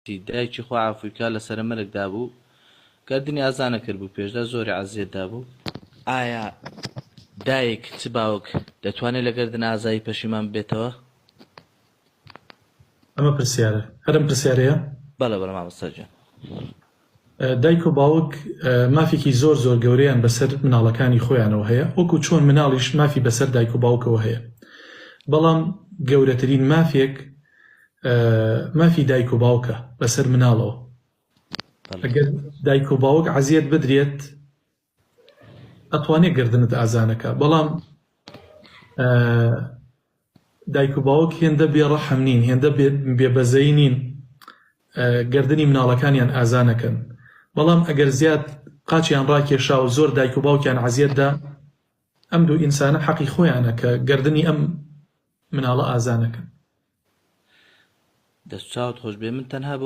دایکی خوا عافویکا لەسەر مەرگدا بوو گەردنی ئازانە کرد بوو پێشدا زۆری عەزیەتدا بوو ئایا دایک چ باوک دەتوانێت لە گەردن ئازایی پەشیمان بێتەوە؟ ئەمە پرسیارە هەرم پرسیارەیە؟ بەڵێ بەڵێ مامۆستا گیان. دایک و باوک مافێکی زۆر زۆر گەورەیان بەسەر مناڵەکانی خۆیانەوە هەیە وەکو چۆن مناڵیش مافی بەسەر دایک و باوکەوە هەیە بەڵام گەورەترین مافێک مافی دایک و باوکە بەسەر مناڵەوە. ئەگەر دایک و باوک عەزیەت بدرێت ئەتوانێت گەردنت ئازانەکە بەڵام دایک و باوک هێندە بێڕەحەم نین هێندە بێبەزەی نین گەردنی مناڵەکانیان ئازانەکەن بەڵام ئەگەر زیاد قاچیان ڕاکێشا و زۆر دایک و باوکیان عەزیەتدا ئەم دوو ئینسانە حەقی خۆیانە کە گەردنی ئەم مناڵە ئازانەکەن. دەست چاوت خۆش بێ من تەنها